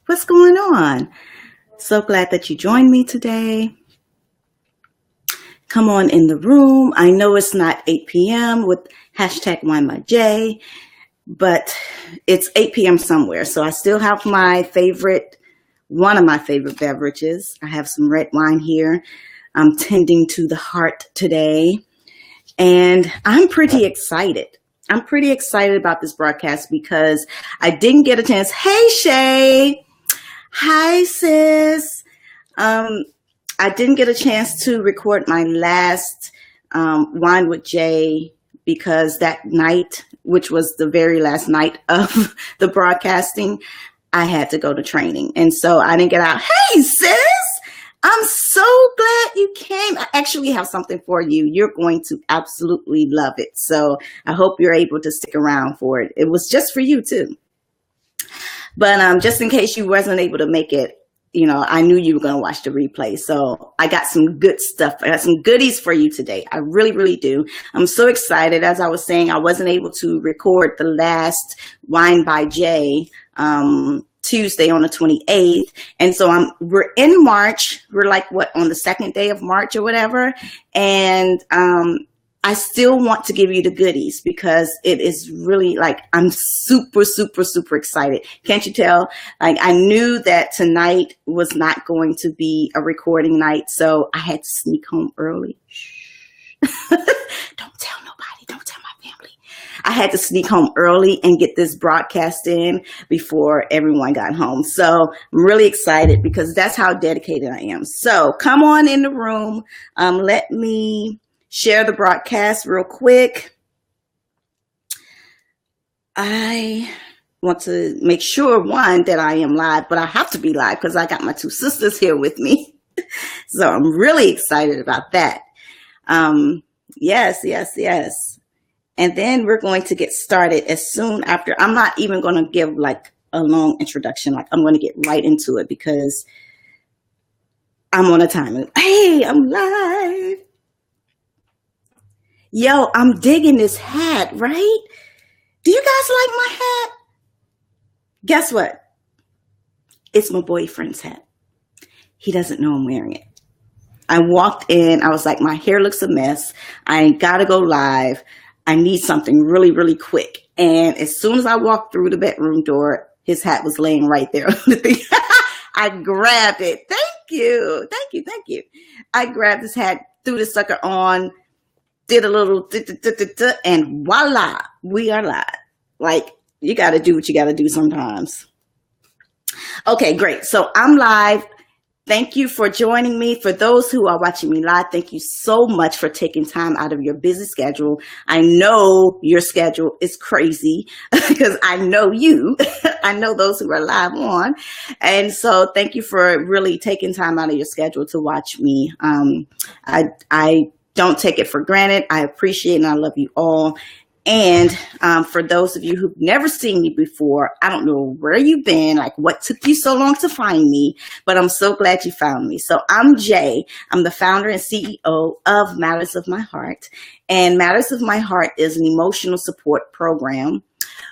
What's going on? So glad that you joined me today. Come on in the room. I know it's not 8 p.m. with hashtag Wine by J, but it's 8 p.m. somewhere. So I still have one of my favorite beverages. I have some red wine here. I'm tending to the heart today, and I'm pretty excited. I'm pretty excited about this broadcast because I didn't get a chance. Hey, Shay. Hi, sis. I didn't get a chance to record my last Wine with Jay because that night, which was the very last night of the broadcasting, I had to go to training. And so I didn't get out. Hey, sis. I'm so glad you came. I actually have something for you. You're going to absolutely love it. So I hope you're able to stick around for it. It was just for you too. But just in case you wasn't able to make it, I knew you were going to watch the replay. So I got some good stuff. I got some goodies for you today. I really, really do. I'm so excited. As I was saying, I wasn't able to record the last Wine by Jay Tuesday on the 28th. And so we're in March. We're on the second day of March or whatever. And I still want to give you the goodies because it is really I'm super, super, super excited. Can't you tell? I knew that tonight was not going to be a recording night. So I had to sneak home early. Don't tell nobody. Don't tell my family. I had to sneak home early and get this broadcast in before everyone got home. So I'm really excited because that's how dedicated I am. So come on in the room. Let me share the broadcast real quick. I want to make sure, one, that I am live, but I have to be live because I got my two sisters here with me. So I'm really excited about that. Yes. And then we're going to get started as soon after. I'm not even going to give a long introduction. I'm going to get right into it because I'm on a timer. Hey, I'm live. Yo, I'm digging this hat, right? Do you guys like my hat? Guess what? It's my boyfriend's hat. He doesn't know I'm wearing it. I walked in. I was like, my hair looks a mess. I got to go live. I need something really, really quick. And as soon as I walked through the bedroom door, his hat was laying right there. I grabbed it. Thank you. I grabbed this hat, threw the sucker on, did a little, and voila, we are live. You got to do what you got to do sometimes. Okay, great. So I'm live. Thank you for joining me. For those who are watching me live, thank you so much for taking time out of your busy schedule. I know your schedule is crazy because I know you. I know those who are live on. And so thank you for really taking time out of your schedule to watch me. I don't take it for granted. I appreciate and I love you all. And for those of you who've never seen me before, I don't know where you've been, what took you so long to find me, but I'm so glad you found me. So I'm Jay. I'm the founder and CEO of Matters of My Heart. And Matters of My Heart is an emotional support program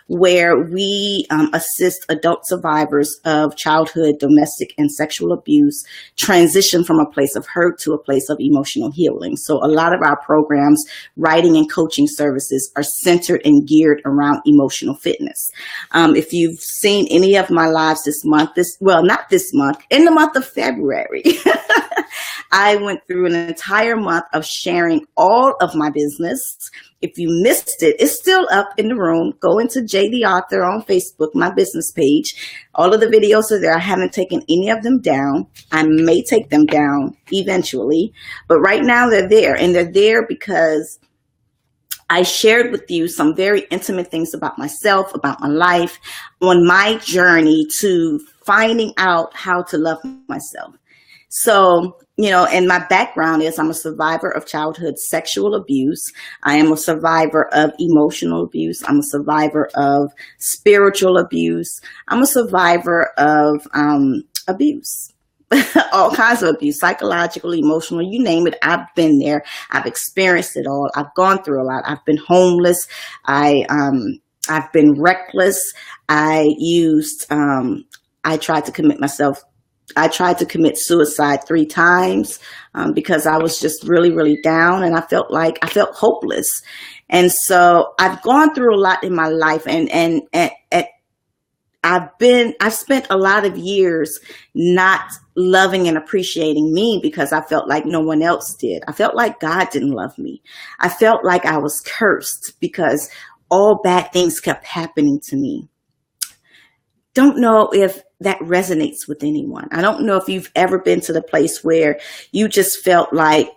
where we assist adult survivors of childhood, domestic, and sexual abuse transition from a place of hurt to a place of emotional healing. So a lot of our programs, writing and coaching services are centered and geared around emotional fitness. If you've seen any of my lives this month, not this month, in the month of February, I went through an entire month of sharing all of my business. If you missed it, it's still up in the room. Go into Jay the Author on Facebook, my business page. All of the videos are there. I haven't taken any of them down. I may take them down eventually, but right now they're there, and they're there because I shared with you some very intimate things about myself, about my life, on my journey to finding out how to love myself. So, and my background is I'm a survivor of childhood sexual abuse. I am a survivor of emotional abuse. I'm a survivor of spiritual abuse. I'm a survivor of abuse, all kinds of abuse, psychological, emotional, you name it. I've been there. I've experienced it all. I've gone through a lot. I've been homeless. I I've been reckless. I tried to commit myself. I tried to commit suicide 3 times because I was just really, really down, and I felt hopeless. And so I've gone through a lot in my life, and I've spent a lot of years not loving and appreciating me because I felt like no one else did. I felt like God didn't love me. I felt like I was cursed because all bad things kept happening to me. Don't know if that resonates with anyone. I don't know if you've ever been to the place where you just felt like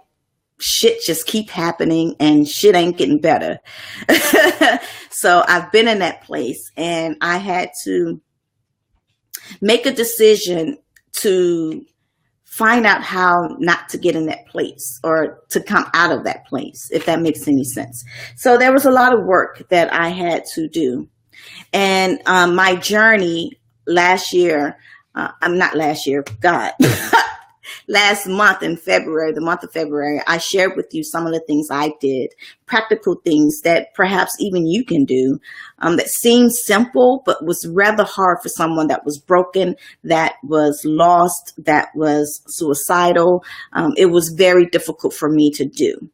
shit just keep happening and shit ain't getting better. So I've been in that place, and I had to make a decision to find out how not to get in that place or to come out of that place, if that makes any sense. So there was a lot of work that I had to do. And my journey last month in February, the month of February, I shared with you some of the things I did, practical things that perhaps even you can do, that seemed simple, but was rather hard for someone that was broken, that was lost, that was suicidal. It was very difficult for me to do.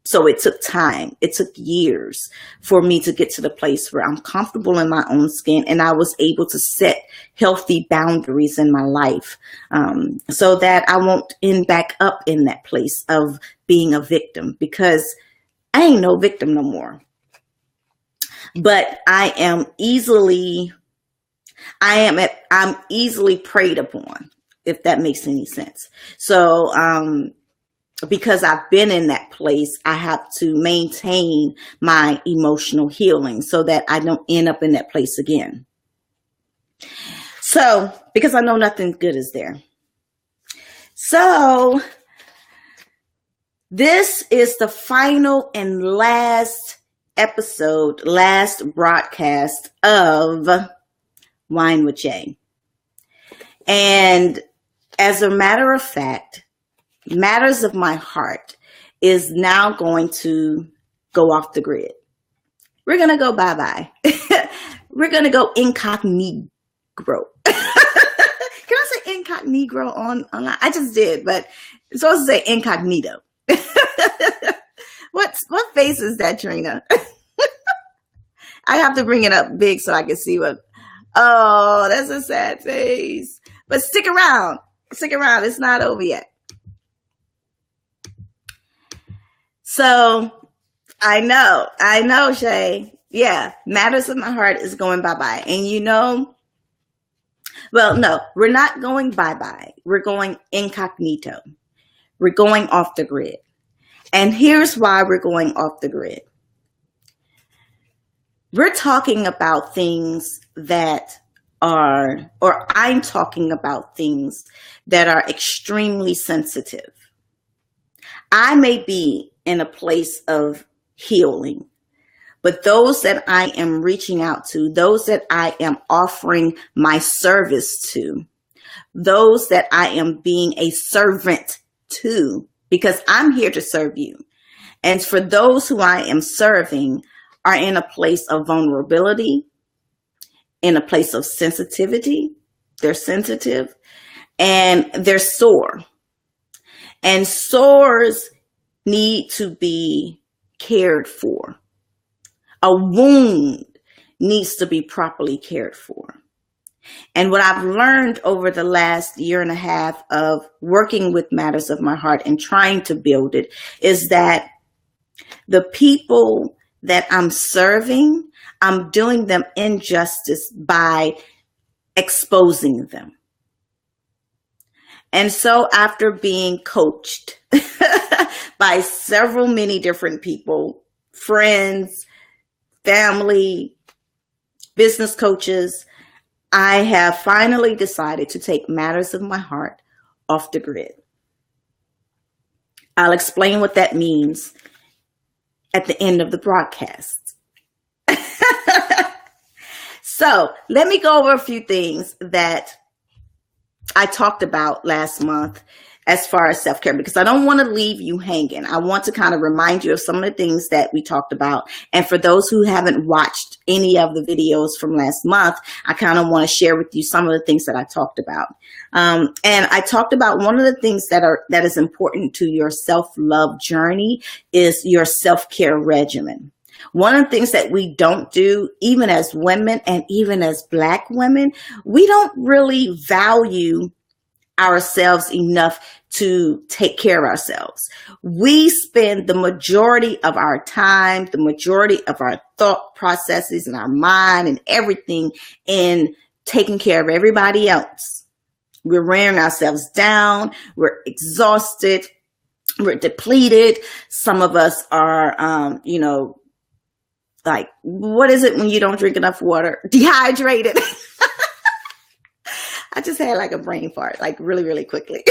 So it took time. It took years for me to get to the place where I'm comfortable in my own skin, and I was able to set healthy boundaries in my life, so that I won't end back up in that place of being a victim, because I ain't no victim no more. But I'm easily preyed upon, if that makes any sense. So, because I've been in that place, I have to maintain my emotional healing so that I don't end up in that place again. So, because I know nothing good is there. So, this is the final and last episode, last broadcast of Wine with Jay. And as a matter of fact, Matters of My Heart is now going to go off the grid. We're going to go bye-bye. We're going to go incognito. Can I say incognito online? I just did, but it's supposed to say incognito. What face is that, Trina? I have to bring it up big so I can see what. Oh, that's a sad face. But stick around. Stick around. It's not over yet. So I know, Shay. Yeah, Matters of My Heart is going bye-bye. And well, no, we're not going bye-bye. We're going incognito. We're going off the grid. And here's why we're going off the grid. We're talking about things that I'm talking about things that are extremely sensitive. I may be in a place of healing, but those that I am reaching out to, those that I am offering my service to, those that I am being a servant to, because I'm here to serve you. And for those who I am serving are in a place of vulnerability, in a place of sensitivity. They're sensitive and they're sore. And sores need to be cared for. A wound needs to be properly cared for. And what I've learned over the last year and a half of working with Matters of My Heart and trying to build it is that the people that I'm serving, I'm doing them injustice by exposing them. And so after being coached by many different people, friends, family, business coaches, I have finally decided to take Matters of My Heart off the grid. I'll explain what that means at the end of the broadcast. So let me go over a few things that I talked about last month as far as self-care, because I don't want to leave you hanging. I want to kind of remind you of some of the things that we talked about. And for those who haven't watched any of the videos from last month, I kind of want to share with you some of the things that I talked about. And I talked about one of the things that is important to your self-love journey is your self-care regimen. One of the things that we don't do, even as women and even as Black women, we don't really value ourselves enough to take care of ourselves. We spend the majority of our time, the majority of our thought processes and our mind and everything in taking care of everybody else. We're wearing ourselves down. We're exhausted. We're depleted. Some of us are, like, what is it when you don't drink enough water? Dehydrated. I just had like a brain fart, like really, really quickly.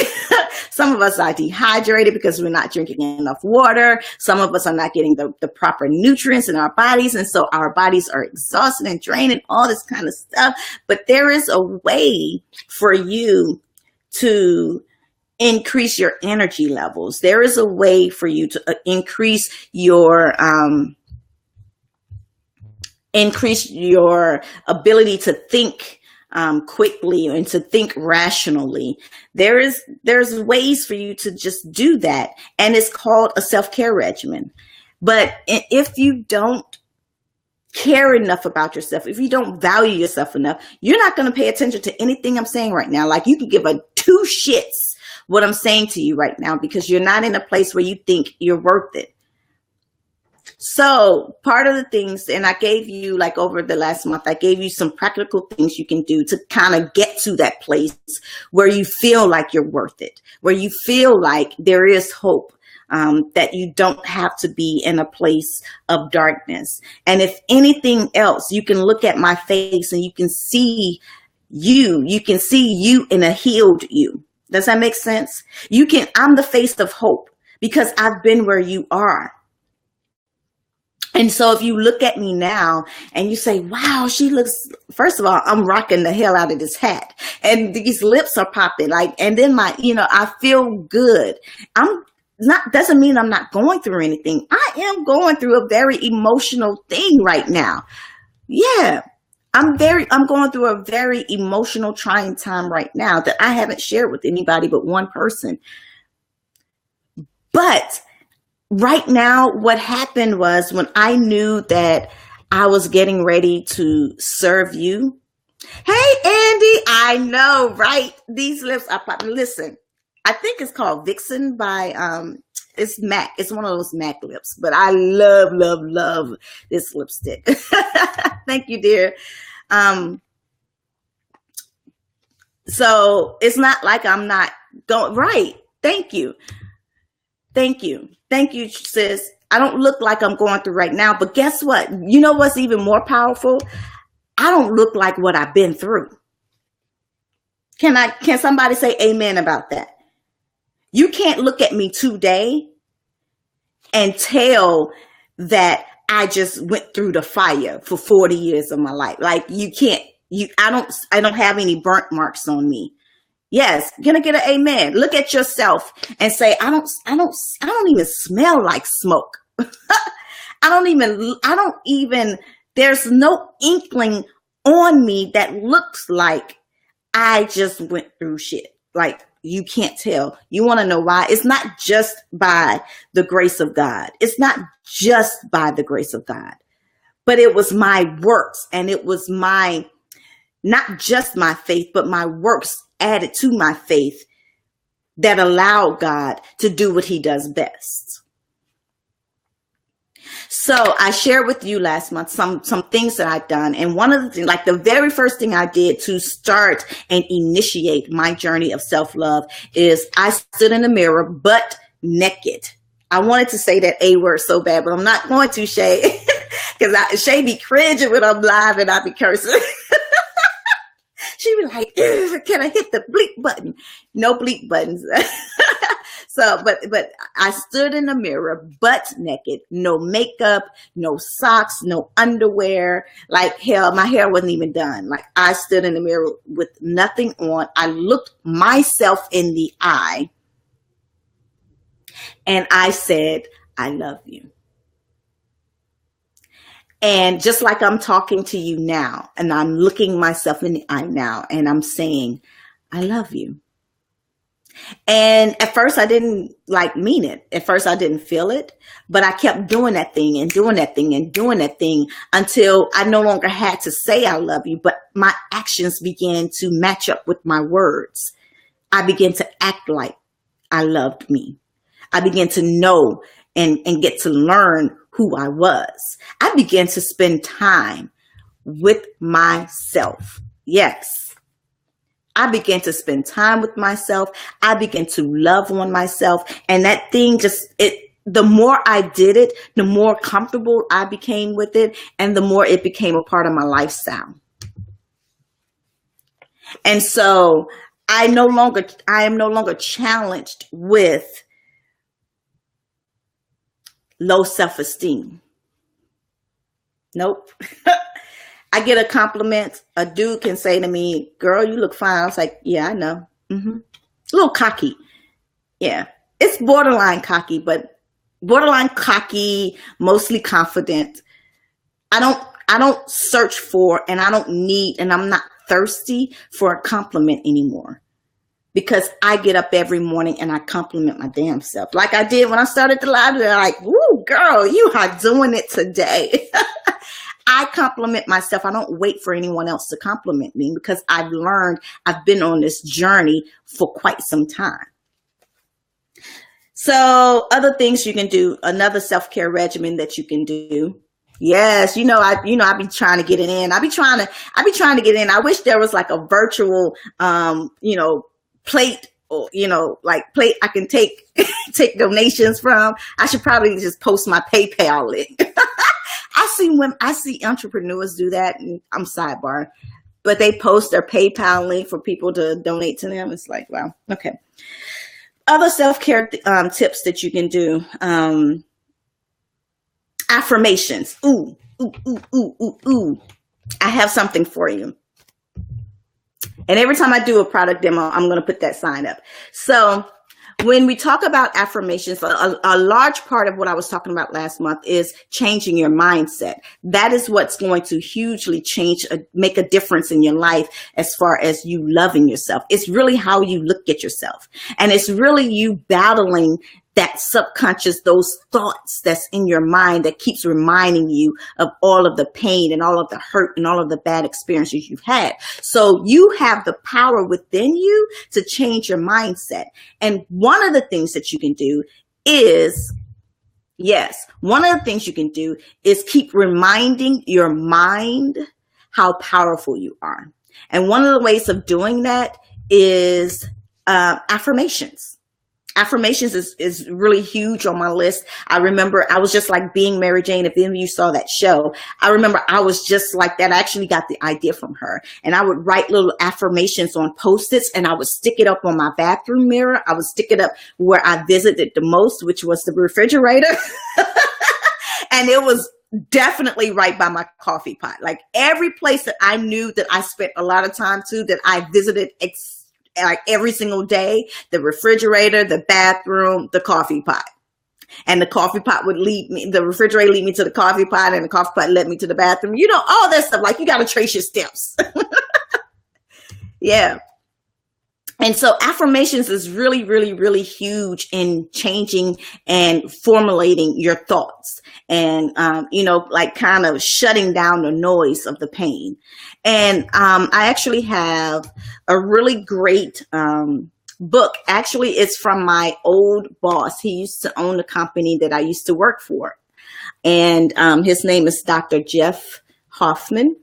Some of us are dehydrated because we're not drinking enough water. Some of us are not getting the proper nutrients in our bodies. And so our bodies are exhausted and drained and all this kind of stuff. But there is a way for you to increase your energy levels. There is a way for you to increase your ability to think quickly and to think rationally. There's ways for you to just do that. And it's called a self-care regimen. But if you don't care enough about yourself, if you don't value yourself enough, you're not going to pay attention to anything I'm saying right now. Like, you can give a two shits what I'm saying to you right now, because you're not in a place where you think you're worth it. So part of the things, and I gave you, like, over the last month, I gave you some practical things you can do to kind of get to that place where you feel like you're worth it, where you feel like there is hope, that you don't have to be in a place of darkness. And if anything else, you can look at my face and you can see you in a healed you. Does that make sense? I'm the face of hope because I've been where you are. And so if you look at me now and you say, wow, she looks, first of all, I'm rocking the hell out of this hat and these lips are popping, like, and then I feel good. Doesn't mean I'm not going through anything. I am going through a very emotional thing right now. Yeah. I'm going through a very emotional, trying time right now that I haven't shared with anybody but one person. But right now, what happened was when I knew that I was getting ready to serve you. Hey, Andy, I know, right? These lips are popping. Listen, I think it's called Vixen by, it's MAC. It's one of those MAC lips, but I love, love, love this lipstick. Thank you, dear. So it's not like I'm not going, right. Thank you. Thank you. Thank you, sis. I don't look like I'm going through right now, but guess what? You know what's even more powerful? I don't look like what I've been through. Can somebody say amen about that? You can't look at me today and tell that I just went through the fire for 40 years of my life. Like, you can't, I don't have any burnt marks on me. Yes. Gonna get an amen. Look at yourself and say, I don't even smell like smoke. I don't even, there's no inkling on me that looks like I just went through shit. Like, you can't tell. You want to know why? It's not just by the grace of God. It's not just by the grace of God, but it was my works, and it was not just my faith, but my works added to my faith that allowed God to do what he does best. So I shared with you last month some things that I've done. And one of the things, like the very first thing I did to start and initiate my journey of self-love is I stood in the mirror butt naked. I wanted to say that A word so bad, but I'm not going to, Shay, because Shay be cringing when I'm live and I be cursing. She be like, can I hit the bleep button? No bleep buttons. So, but I stood in the mirror, butt naked, no makeup, no socks, no underwear. Like, hell, my hair wasn't even done. Like, I stood in the mirror with nothing on. I looked myself in the eye, And I said, I love you. And just like I'm talking to you now, and I'm looking myself in the eye now, and I'm saying, I love you. And at first I didn't like mean it. At first I didn't feel it, but I kept doing that thing and doing that thing and doing that thing until I no longer had to say I love you, but my actions began to match up with my words. I began to act like I loved me. I began to know and get to learn who I was. I began to spend time with myself. Yes. I began to spend time with myself. I began to love on myself. And that thing the more I did it, the more comfortable I became with it, and the more it became a part of my lifestyle. And so I am no longer challenged with low self-esteem. Nope. I get a compliment. A dude can say to me, girl, you look fine. I was like, yeah, I know. A little cocky. Yeah. It's borderline cocky, mostly confident. I don't search for, and I don't need, and I'm not thirsty for a compliment anymore. Because I get up every morning and I compliment my damn self. Like I did when I started the live. They're like, woo, girl, you are doing it today. I compliment myself. I don't wait for anyone else to compliment me because I've been on this journey for quite some time. So other things you can do, another self-care regimen that you can do. Yes, I be trying to get it in. I be trying to get in. I wish there was like a virtual, plate, or plate I can take donations from. I should probably just post my PayPal link. I see entrepreneurs do that, and I'm sidebar, but they post their PayPal link for people to donate to them. It's like, wow, okay. Other self-care tips that you can do, affirmations. Ooh, ooh, ooh, ooh, ooh, ooh. I have something for you. And every time I do a product demo, I'm going to put that sign up. So when we talk about affirmations, a large part of what I was talking about last month is changing your mindset. That is what's going to hugely make a difference in your life as far as you loving yourself. It's really how you look at yourself. And it's really you battling that subconscious, those thoughts that's in your mind that keeps reminding you of all of the pain and all of the hurt and all of the bad experiences you've had. So you have the power within you to change your mindset. And one of the things that you can do is, keep reminding your mind how powerful you are. And one of the ways of doing that is affirmations. Affirmations is really huge on my list. I remember I was just like Being Mary Jane. If any of you saw that show, I remember I was just like that. I actually got the idea from her, and I would write little affirmations on Post-its, and I would stick it up on my bathroom mirror. I would stick it up where I visited the most, which was the refrigerator. And it was definitely right by my coffee pot. Like every place that I knew that I spent a lot of time to, that I visited like every single day, the refrigerator, the bathroom, the coffee pot. And the coffee pot the refrigerator lead me to the coffee pot, and the coffee pot led me to the bathroom. All that stuff. Like you got to trace your steps. Yeah. And so affirmations is really, really, really huge in changing and formulating your thoughts and, kind of shutting down the noise of the pain. And I actually have a really great book. Actually, it's from my old boss. He used to own the company that I used to work for. And his name is Dr. Jeff Hoffman.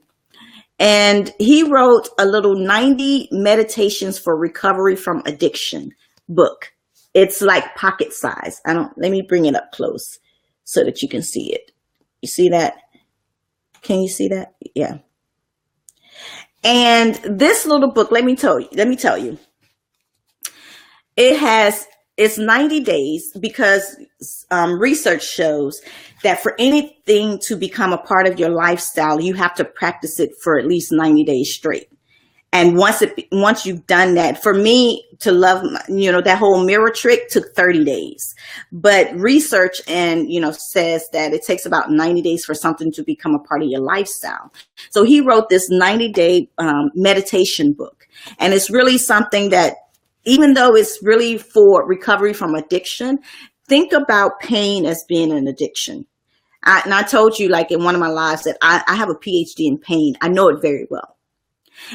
And he wrote a little 90 meditations for recovery from addiction book. It's like pocket size. Let me bring it up close so that you can see it. You see that? Can you see that? Yeah. And this little book, let me tell you, it's 90 days because research shows that for anything to become a part of your lifestyle, you have to practice it for at least 90 days straight. And once you've done that, for me to love, that whole mirror trick took 30 days. But research says that it takes about 90 days for something to become a part of your lifestyle. So he wrote this 90-day meditation book. And it's really something that, even though it's really for recovery from addiction, think about pain as being an addiction. And I told you, like in one of my lives, that I have a PhD in pain. I know it very well.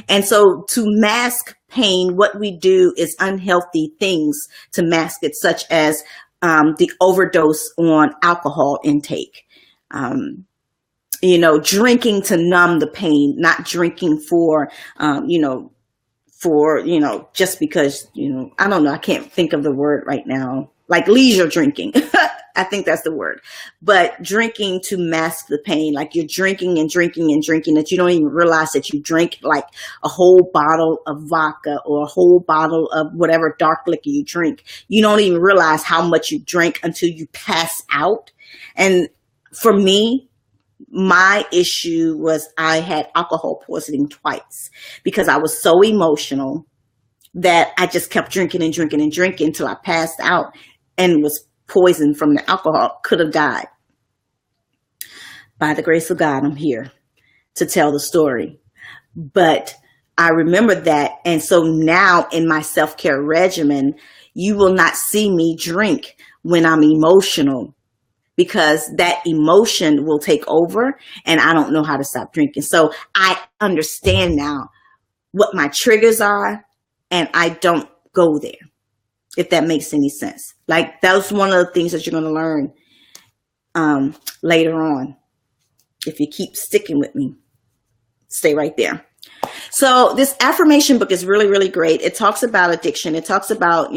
And so to mask pain, what we do is unhealthy things to mask it, such as the overdose on alcohol intake, drinking to numb the pain, not drinking just because, I don't know, I can't think of the word right now, like leisure drinking. I think that's the word. But drinking to mask the pain, like you're drinking and drinking and drinking that you don't even realize that you drink like a whole bottle of vodka or a whole bottle of whatever dark liquor you drink. You don't even realize how much you drink until you pass out. And for me, my issue was I had alcohol poisoning twice because I was so emotional that I just kept drinking and drinking and drinking until I passed out and was poisoned from the alcohol, could have died. By the grace of God, I'm here to tell the story. But I remember that. And so now in my self-care regimen, you will not see me drink when I'm emotional, because that emotion will take over and I don't know how to stop drinking. So I understand now what my triggers are and I don't go there, if that makes any sense. Like that's one of the things that you're going to learn later on. If you keep sticking with me, stay right there. So this affirmation book is really, really great. It talks about addiction. It talks about,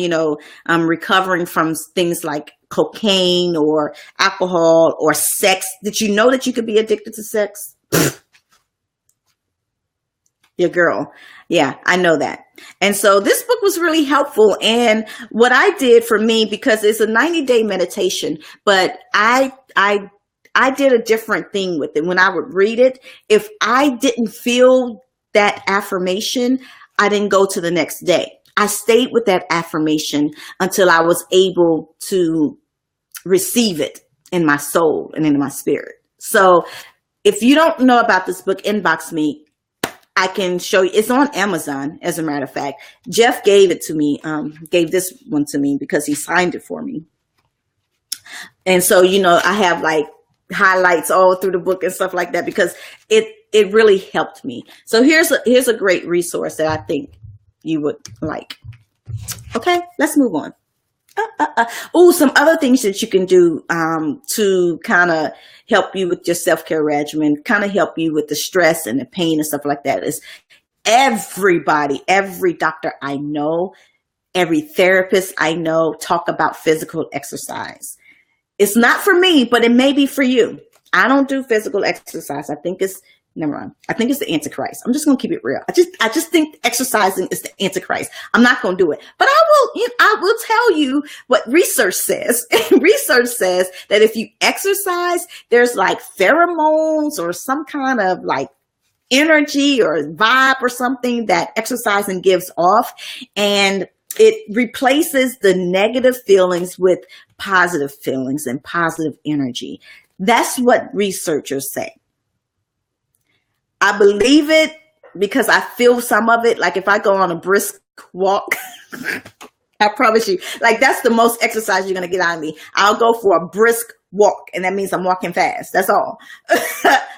recovering from things like cocaine or alcohol or sex. Did you know that you could be addicted to sex? Your girl. Yeah, I know that. And so this book was really helpful. And what I did for me, because it's a 90-day meditation, but I did a different thing with it. When I would read it, if I didn't feel that affirmation, I didn't go to the next day. I stayed with that affirmation until I was able to receive it in my soul and in my spirit. So if you don't know about this book, inbox me. I can show you. It's on Amazon, as a matter of fact. Jeff gave it to me, gave this one to me because he signed it for me. And so, I have like highlights all through the book and stuff like that because it really helped me. So here's a great resource that I think you would like. Okay, let's move on. Some other things that you can do to kind of help you with your self-care regimen, kind of help you with the stress and the pain and stuff like that is every doctor I know, every therapist I know talk about physical exercise. It's not for me, but it may be for you. I don't do physical exercise. I think it's the Antichrist. I'm just going to keep it real. I just think exercising is the Antichrist. I'm not going to do it, but I will tell you what research says. Research says that if you exercise, there's like pheromones or some kind of like energy or vibe or something that exercising gives off, and it replaces the negative feelings with positive feelings and positive energy. That's what researchers say. I believe it because I feel some of it. Like if I go on a brisk walk, I promise you, like that's the most exercise you're going to get out of me. I'll go for a brisk walk, and that means I'm walking fast. That's all.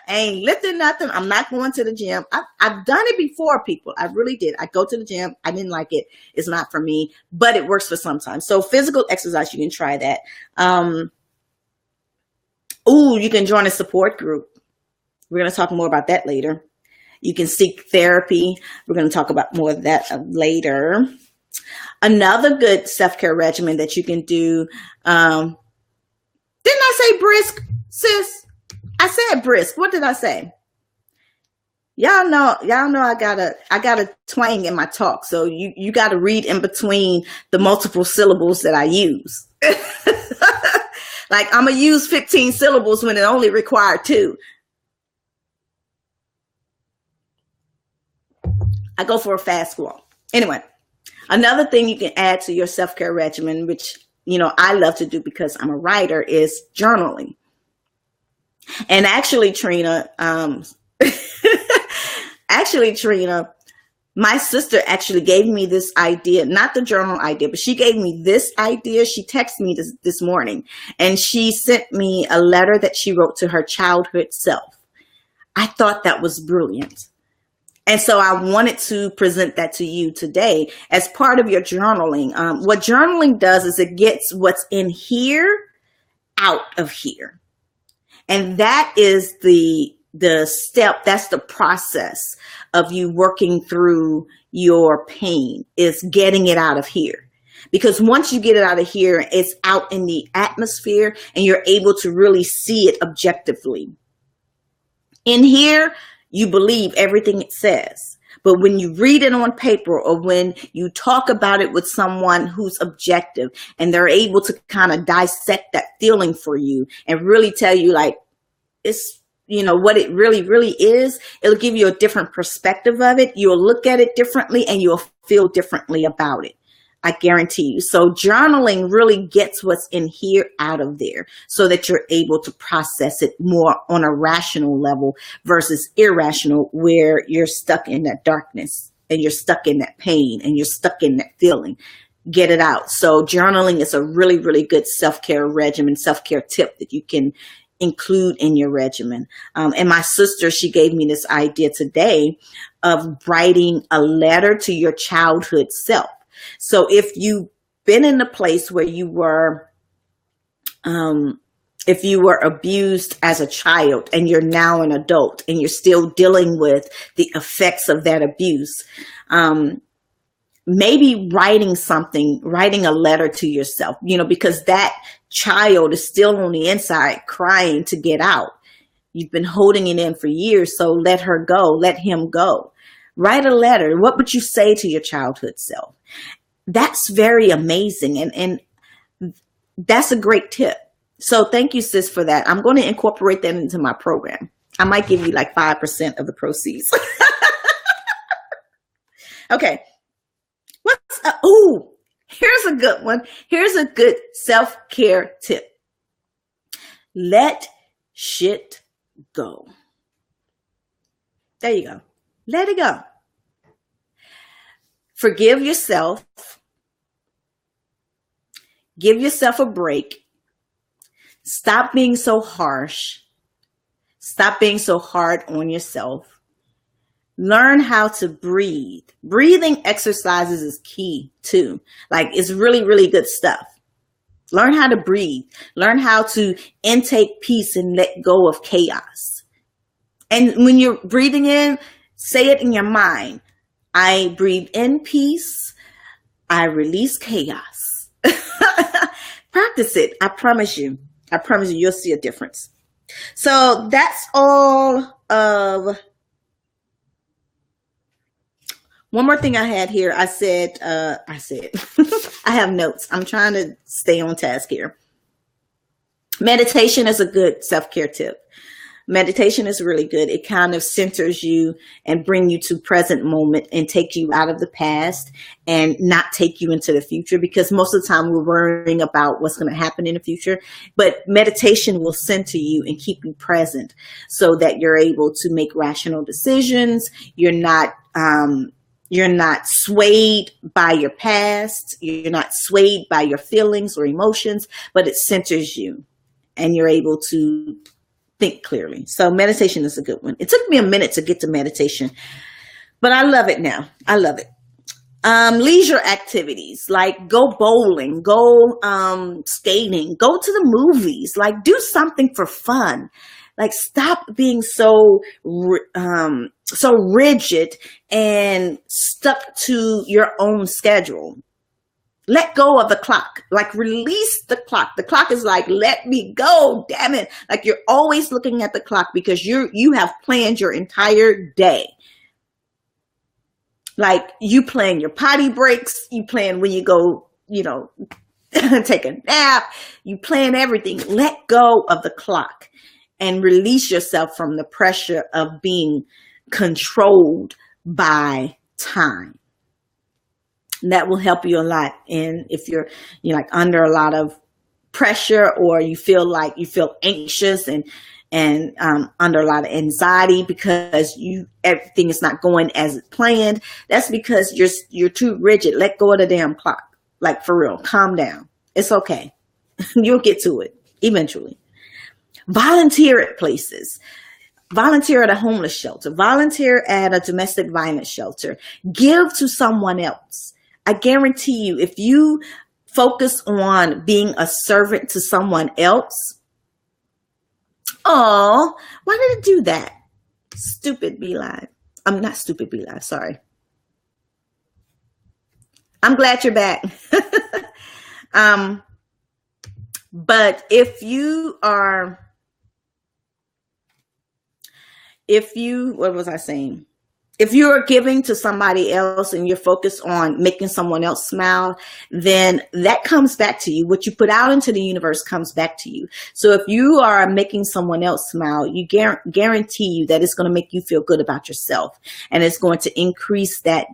I ain't lifting nothing. I'm not going to the gym. I've done it before, people. I really did. I go to the gym. I didn't like it. It's not for me, but it works for sometimes. So physical exercise, you can try that. You can join a support group. We're going to talk more about that later. You can seek therapy. We're going to talk about more of that later. Another good self-care regimen that you can do. Didn't I say brisk, sis? I said brisk. What did I say? Y'all know I got a twang in my talk. So you got to read in between the multiple syllables that I use. Like I'm going to use 15 syllables when it only required 2. I go for a fast walk. Anyway, another thing you can add to your self-care regimen, which, I love to do because I'm a writer, is journaling. And actually, Trina, my sister actually gave me this idea, not the journal idea, but she gave me this idea. She texted me this morning, and she sent me a letter that she wrote to her childhood self. I thought that was brilliant. And so I wanted to present that to you today as part of your journaling. What journaling does is it gets what's in here out of here. And that is the step, that's the process of you working through your pain, is getting it out of here. Because once you get it out of here, it's out in the atmosphere and you're able to really see it objectively. In here, you believe everything it says. But when you read it on paper, or when you talk about it with someone who's objective and they're able to kind of dissect that feeling for you and really tell you, like, it's, what it really, really is, it'll give you a different perspective of it. You'll look at it differently and you'll feel differently about it. I guarantee you. So journaling really gets what's in here out of there so that you're able to process it more on a rational level versus irrational, where you're stuck in that darkness and you're stuck in that pain and you're stuck in that feeling. Get it out. So journaling is a really, really good self-care regimen, self-care tip that you can include in your regimen. And my sister, she gave me this idea today of writing a letter to your childhood self. So if you've been in a place where you were, if you were abused as a child and you're now an adult and you're still dealing with the effects of that abuse, maybe writing a letter to yourself, because that child is still on the inside crying to get out. You've been holding it in for years. So let her go, let him go. Write a letter. What would you say to your childhood self? That's very amazing. And that's a great tip. So thank you, sis, for that. I'm going to incorporate that into my program. I might give you like 5% of the proceeds. Okay. Here's a good one. Here's a good self-care tip. Let shit go. There you go. Let it go. Forgive yourself. Give yourself a break. Stop being so harsh. Stop being so hard on yourself. Learn how to breathe. Breathing exercises is key too. Like, it's really, really good stuff. Learn how to breathe. Learn how to intake peace and let go of chaos. And when you're breathing in, say it in your mind. I breathe in peace. I release chaos. Practice it. I promise you. I promise you'll see a difference. So that's all of... One more thing I had here. I said, I have notes. I'm trying to stay on task here. Meditation is a good self-care tip. Meditation is really good. It kind of centers you and bring you to present moment and take you out of the past and not take you into the future, because most of the time we're worrying about what's going to happen in the future. But meditation will center you and keep you present so that you're able to make rational decisions. You're not swayed by your past. You're not swayed by your feelings or emotions, but it centers you and you're able to think clearly. So meditation is a good one. It took me a minute to get to meditation, but I love it now. I love it. Leisure activities, like go bowling, go skating, go to the movies, like do something for fun. Like, stop being so rigid and stuck to your own schedule. Let go of the clock. Like, release the clock. The clock is like, let me go, damn it. Like, you're always looking at the clock because you have planned your entire day. Like, you plan your potty breaks. You plan when you go, take a nap. You plan everything. Let go of the clock and release yourself from the pressure of being controlled by time. And that will help you a lot. And if you're like under a lot of pressure, or you feel anxious and under a lot of anxiety because everything is not going as planned, that's because you're too rigid. Let go of the damn clock. Like, for real, calm down. It's okay. You'll get to it eventually. Volunteer at places. Volunteer at a homeless shelter. Volunteer at a domestic violence shelter. Give to someone else. I guarantee you, if you focus on being a servant to someone else. Oh, why did it do that? Stupid Beeline. I'm not stupid Beeline. Sorry. I'm glad you're back. But what was I saying? If you're giving to somebody else and you're focused on making someone else smile, then that comes back to you. What you put out into the universe comes back to you. So if you are making someone else smile, you guarantee you that it's going to make you feel good about yourself. And it's going to increase that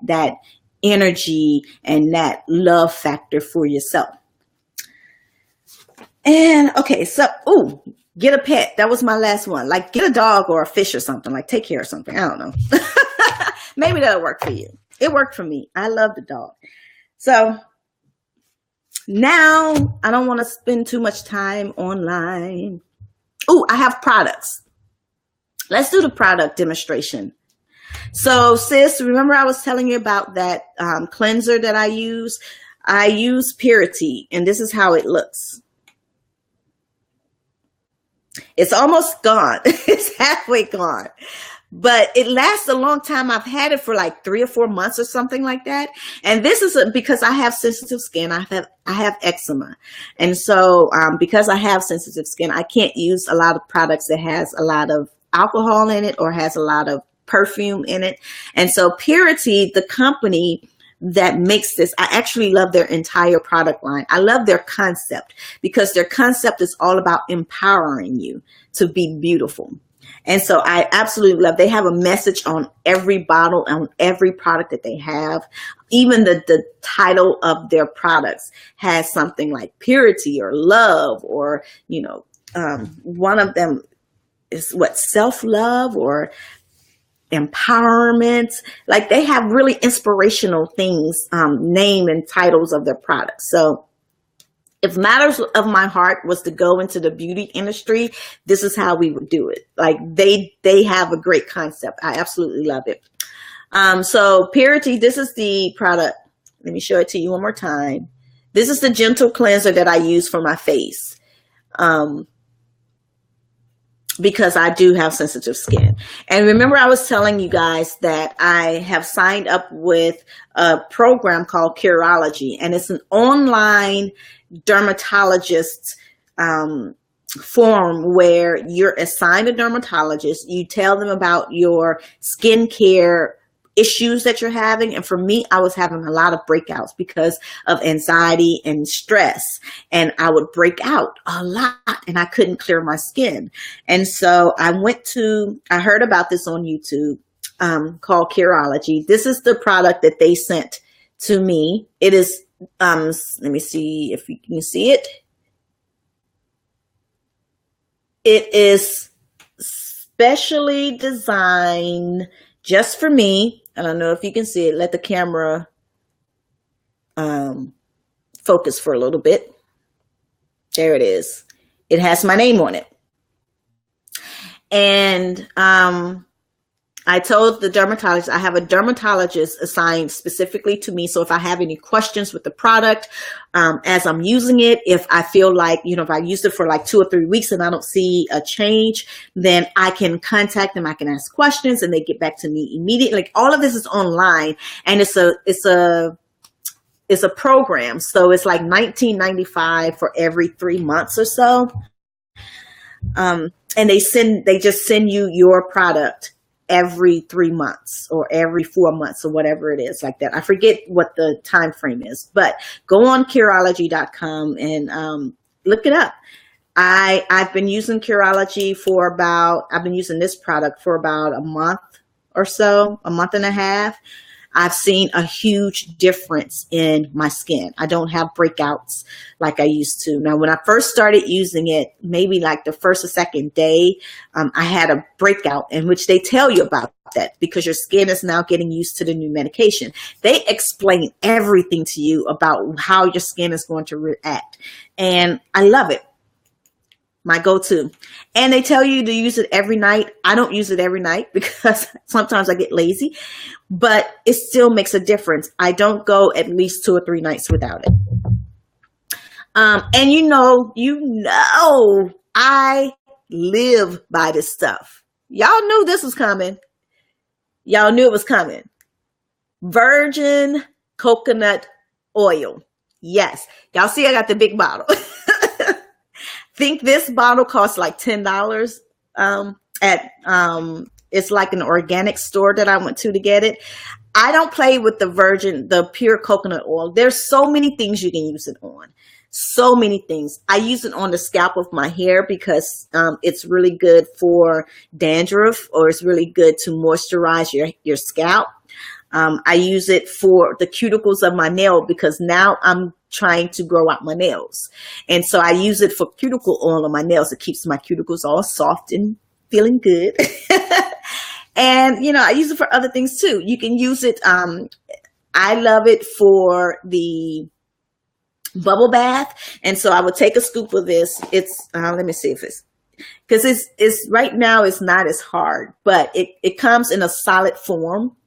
energy and that love factor for yourself. And okay, so, get a pet. That was my last one. Like, get a dog or a fish or something. Like, take care of something. I don't know. Maybe that'll work for you. It worked for me. I love the dog. So now I don't want to spend too much time online. I have products. Let's do the product demonstration. So, sis, remember I was telling you about that cleanser that I use? I use Purity, and this is how it looks. It's almost gone. It's halfway gone. But it lasts a long time. I've had it for like 3 or 4 months or something like that. And this is because I have sensitive skin. I have eczema. And so because I have sensitive skin, I can't use a lot of products that has a lot of alcohol in it or has a lot of perfume in it. And so Purity, the company that makes this, I actually love their entire product line. I love their concept because their concept is all about empowering you to be beautiful. And so I absolutely love, they have a message on every bottle, on every product that they have. Even the title of their products has something like purity or love, or, one of them is self-love or empowerment. Like, they have really inspirational things, name and titles of their products. So if matters of my heart was to go into the beauty industry, this is how we would do it. Like, they have a great concept. I absolutely love it. So Purity, this is the product. Let me show it to you one more time. This is the gentle cleanser that I use for my face. Because I do have sensitive skin. And remember, I was telling you guys that I have signed up with a program called Curology, and it's an online dermatologist form where you're assigned a dermatologist. You tell them about your skincare issues that you're having. And for me, I was having a lot of breakouts because of anxiety and stress. And I would break out a lot and I couldn't clear my skin. And so I heard about this on YouTube called Curology. This is the product that they sent to me. It is, let me see if you can see it. It is specially designed just for me. I don't know if you can see it. Let the camera focus for a little bit. There it is. It has my name on it. And I told the dermatologist, I have a dermatologist assigned specifically to me. So if I have any questions with the product, as I'm using it, if I feel like, if I used it for like 2 or 3 weeks and I don't see a change, then I can contact them. I can ask questions and they get back to me immediately. Like, all of this is online, and it's a program. So it's like $19.95 for every 3 months or so. And they just send you your product every 3 months or every 4 months or whatever it is, like that. I forget what the time frame is, but go on Curology.com and look it up. I've been using Curology I've been using this product for about a month or so, a month and a half. I've seen a huge difference in my skin. I don't have breakouts like I used to. Now, when I first started using it, maybe like the first or second day, I had a breakout, in which they tell you about that because your skin is now getting used to the new medication. They explain everything to you about how your skin is going to react. And I love it. My go-to. And they tell you to use it every night. I don't use it every night because sometimes I get lazy, but it still makes a difference. I don't go at least 2 or 3 nights without it. And you know, I live by this stuff. Y'all knew this was coming. Y'all knew it was coming. Virgin coconut oil. Yes. Y'all see I got the big bottle. Think this bottle costs like $10 at it's like an organic store that I went to get it. I don't play with the pure coconut oil. There's so many things you can use it on. So many things. I use it on the scalp of my hair because it's really good for dandruff, or it's really good to moisturize your scalp. I use it for the cuticles of my nail because now I'm trying to grow out my nails. And so I use it for cuticle oil on my nails. It keeps my cuticles all soft and feeling good. And, you know, I use it for other things too. You can use it. I love it for the bubble bath. And so I would take a scoop of this. It's, let me see if because it's right now it's not as hard, but it comes in a solid form.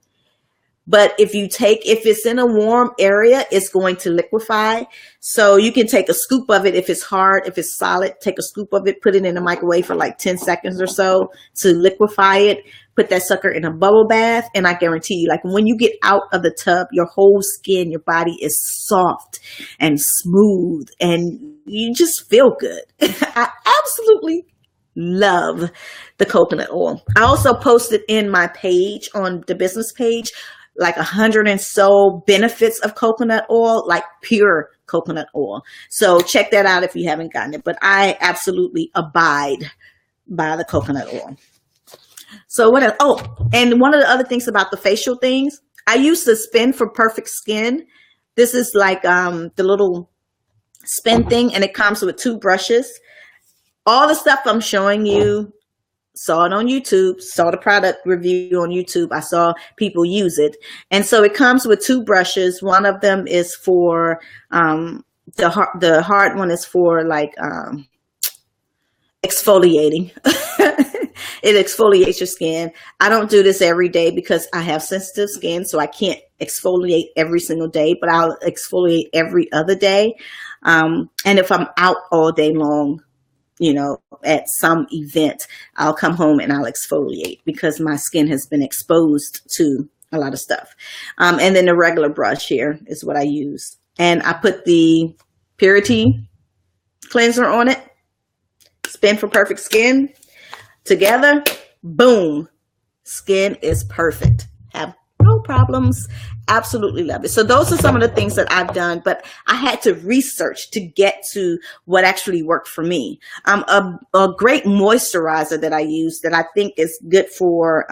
But if it's in a warm area, it's going to liquefy. So you can take a scoop of it. If it's hard, if it's solid, take a scoop of it, put it in the microwave for like 10 seconds or so to liquefy it. Put that sucker in a bubble bath. And I guarantee you, like when you get out of the tub, your whole skin, your body is soft and smooth and you just feel good. I absolutely love the coconut oil. I also posted in my page, on the business page, like 100 and so benefits of coconut oil, like pure coconut oil. So check that out if you haven't gotten it. But I absolutely abide by the coconut oil. So what else? Oh, and one of the other things about the facial things, I use the Spin for Perfect Skin. This is like the little spin thing, and it comes with 2 brushes. All the stuff I'm showing you, saw it on YouTube, saw the product review on YouTube. I saw people use it. And so it comes with 2 brushes. One of them is for, the hard one is for like, exfoliating. It exfoliates your skin. I don't do this every day because I have sensitive skin, so I can't exfoliate every single day, but I'll exfoliate every other day. And if I'm out all day long, you know, at some event, I'll come home and I'll exfoliate because my skin has been exposed to a lot of stuff. And then the regular brush here is what I use. And I put the Purity cleanser on it. Spin for Perfect Skin. Together, boom. Skin is perfect. Have no problems. Absolutely love it. So those are some of the things that I've done, but I had to research to get to what actually worked for me. A great moisturizer that I use that I think is good for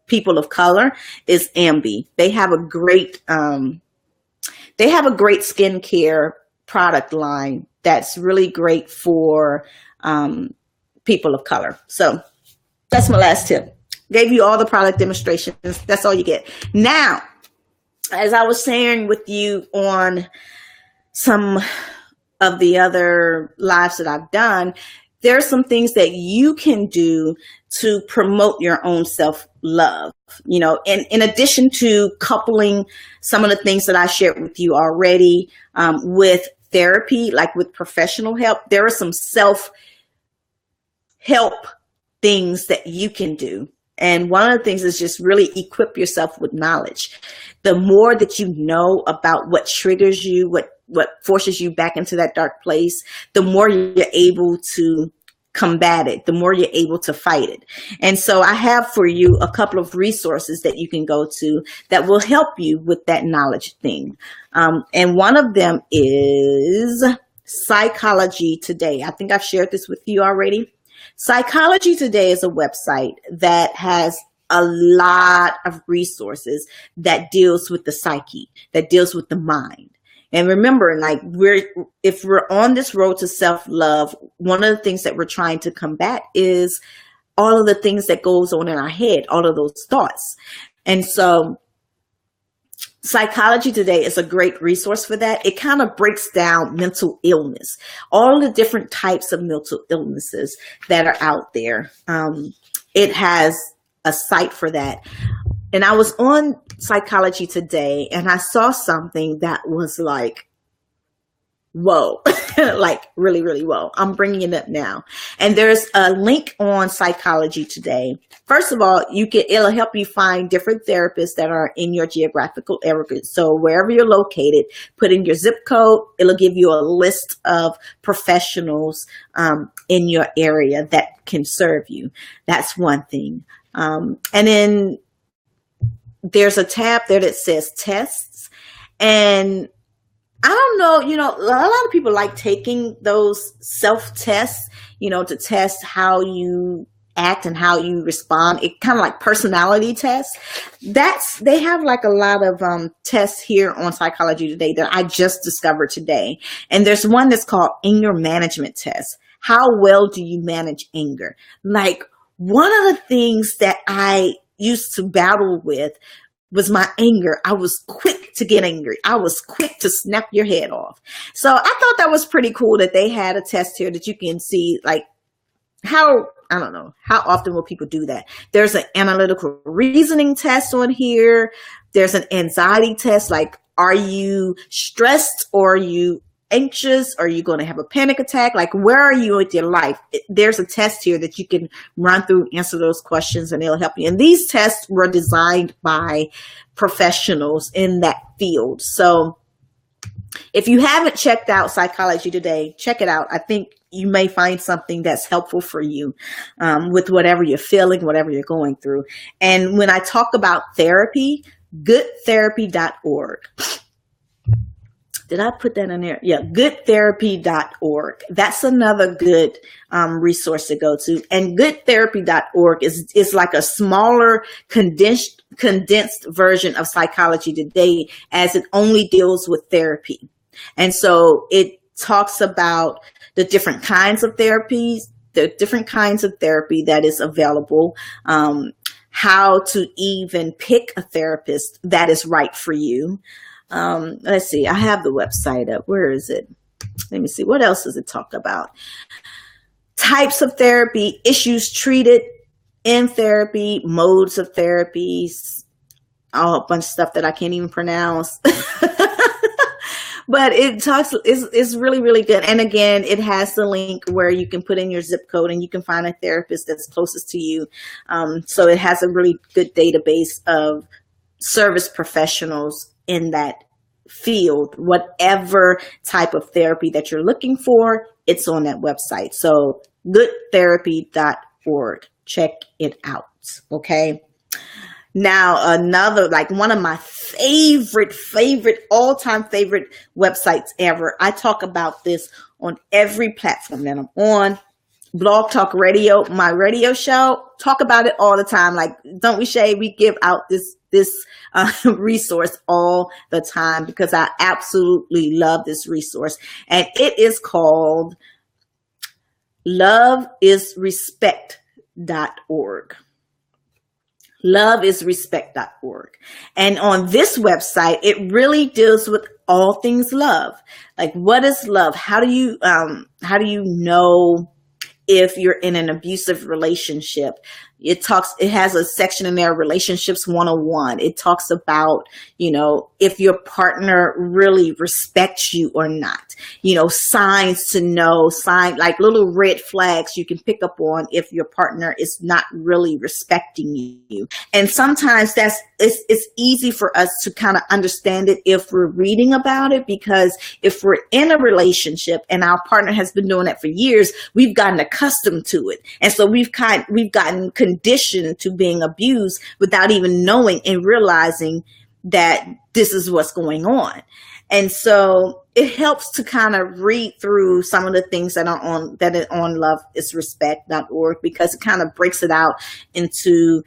people of color is Ambi. They have a great skincare product line that's really great for people of color. So that's my last tip. Gave you all the product demonstrations. That's all you get. Now, as I was sharing with you on some of the other lives that I've done, there are some things that you can do to promote your own self-love. You know, and in addition to coupling some of the things that I shared with you already with therapy, like with professional help, there are some self-help things that you can do. And one of the things is just really equip yourself with knowledge. The more that you know about what triggers you, what forces you back into that dark place, the more you're able to combat it, the more you're able to fight it. And so I have for you a couple of resources that you can go to that will help you with that knowledge thing. And one of them is Psychology Today. I think I've shared this with you already. Psychology Today is a website that has a lot of resources that deals with the psyche, that deals with the mind. And remember, like, if we're on this road to self-love, one of the things that we're trying to combat is all of the things that goes on in our head, all of those thoughts. And so Psychology Today is a great resource for that. It kind of breaks down mental illness, all the different types of mental illnesses that are out there. It has a site for that. And I was on Psychology Today and I saw something that was like, whoa, like really, really whoa. I'm bringing it up now. And there's a link on Psychology Today. First of all, it'll help you find different therapists that are in your geographical area. So wherever you're located, put in your zip code. It'll give you a list of professionals in your area that can serve you. That's one thing. And then there's a tab there that says tests. And I don't know, a lot of people like taking those self-tests, to test how you act and how you respond. It kind of like personality tests. They have like a lot of tests here on Psychology Today that I just discovered today. And there's one that's called Anger Management Test. How well do you manage anger? Like, one of the things that I used to battle with was my anger. I was quick to get angry. I was quick to snap your head off. So I thought that was pretty cool that they had a test here that you can see, like, how often will people do that? There's an analytical reasoning test on here. There's an anxiety test, like, are you stressed or are you anxious? Are you going to have a panic attack? Like, where are you with your life? There's a test here that you can run through, answer those questions, and it'll help you. And these tests were designed by professionals in that field. So if you haven't checked out Psychology Today, check it out. I think you may find something that's helpful for you with whatever you're feeling, whatever you're going through. And when I talk about therapy, goodtherapy.org. Did I put that in there? Yeah, goodtherapy.org. That's another good resource to go to. And goodtherapy.org is like a smaller, condensed version of Psychology Today, as it only deals with therapy. And so it talks about the different kinds of therapies, the different kinds of therapy that is available, how to even pick a therapist that is right for you. Let's see, I have the website up. Where is it? Let me see. What else does it talk about? Types of therapy, issues treated in therapy, modes of therapies, a bunch of stuff that I can't even pronounce. But it's really, really good. And again, it has the link where you can put in your zip code and you can find a therapist that's closest to you. So it has a really good database of service professionals in that field. Whatever type of therapy that you're looking for, it's on that website. So goodtherapy.org. Check it out. Okay. Now, another, like, one of my favorite, all-time favorite websites ever. I talk about this on every platform that I'm on. Blog Talk Radio, my radio show, talk about it all the time. Like, don't we, Shay? We give out this resource all the time because I absolutely love this resource. And it is called loveisrespect.org. Loveisrespect.org. And on this website, it really deals with all things love. Like, what is love? How do you know if you're in an abusive relationship? It has a section in there, Relationships 101. It talks about, if your partner really respects you or not, signs to know, like little red flags you can pick up on if your partner is not really respecting you. And sometimes it's easy for us to kind of understand it if we're reading about it, because if we're in a relationship and our partner has been doing that for years, we've gotten accustomed to it. And so we've gotten conditioned to being abused without even knowing and realizing that this is what's going on. And so it helps to kind of read through some of the things that are on loveisrespect.org, because it kind of breaks it out into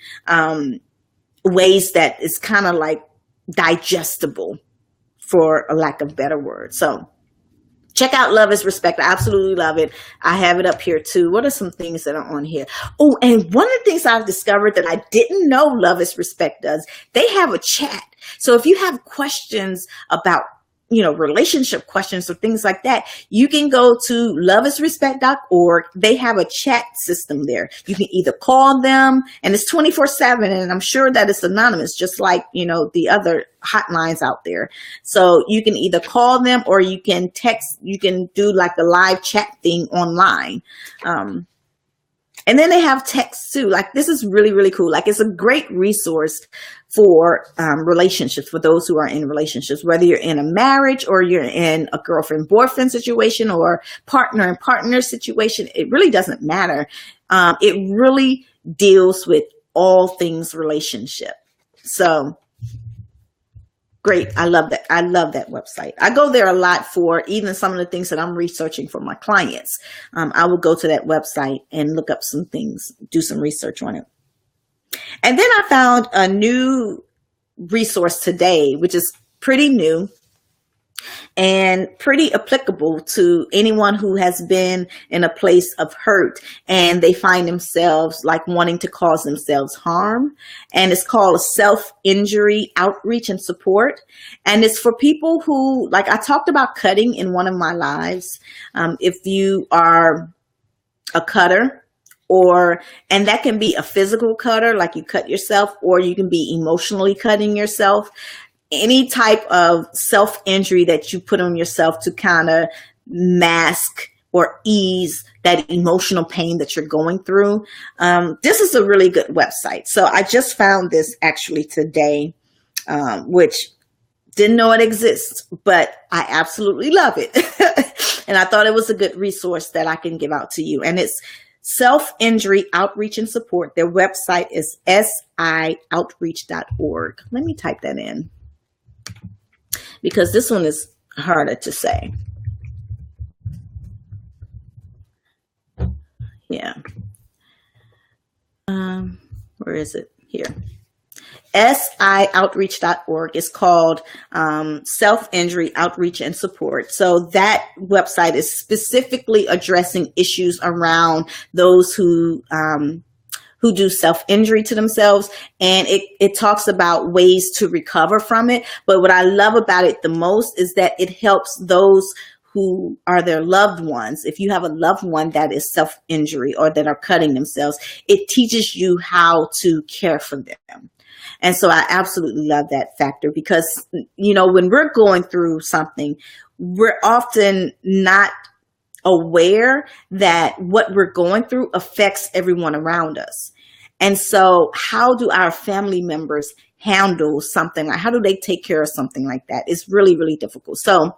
ways that is kind of like digestible, for a lack of better word. So check out Love is Respect. I absolutely love it. I have it up here too. What are some things that are on here? Oh, and one of the things I've discovered that I didn't know Love is Respect does, they have a chat. So if you have questions about, relationship questions or things like that, you can go to loveisrespect.org. They have a chat system there. You can either call them, and it's 24/7, and I'm sure that it's anonymous, just like, the other hotlines out there. So you can either call them or you can text, you can do like the live chat thing online. And then they have text too. Like, this is really, really cool. Like, it's a great resource for relationships, for those who are in relationships, whether you're in a marriage or you're in a girlfriend-boyfriend situation or partner and partner situation. It really doesn't matter. It really deals with all things relationship. So great. I love that. I love that website. I go there a lot for even some of the things that I'm researching for my clients. I will go to that website and look up some things, do some research on it. And then I found a new resource today, which is pretty new and pretty applicable to anyone who has been in a place of hurt and they find themselves like wanting to cause themselves harm. And it's called Self-Injury Outreach and Support. And it's for people who, like I talked about cutting in one of my lives. If you are a cutter, and that can be a physical cutter, like you cut yourself, or you can be emotionally cutting yourself. Any type of self-injury that you put on yourself to kind of mask or ease that emotional pain that you're going through. This is a really good website. So I just found this actually today, which didn't know it exists, but I absolutely love it. And I thought it was a good resource that I can give out to you. And it's Self-Injury Outreach and Support. Their website is sioutreach.org. Let me type that in, because this one is harder to say. Yeah. Where is it? Here. sioutreach.org is called Self-Injury Outreach and Support. So that website is specifically addressing issues around those who do self-injury to themselves. And it talks about ways to recover from it. But what I love about it the most is that it helps those who are their loved ones. If you have a loved one that is self-injury or that are cutting themselves, it teaches you how to care for them. And so I absolutely love that factor, because, when we're going through something, we're often not aware that what we're going through affects everyone around us. And so how do our family members handle something? How do they take care of something like that? It's really, really difficult. So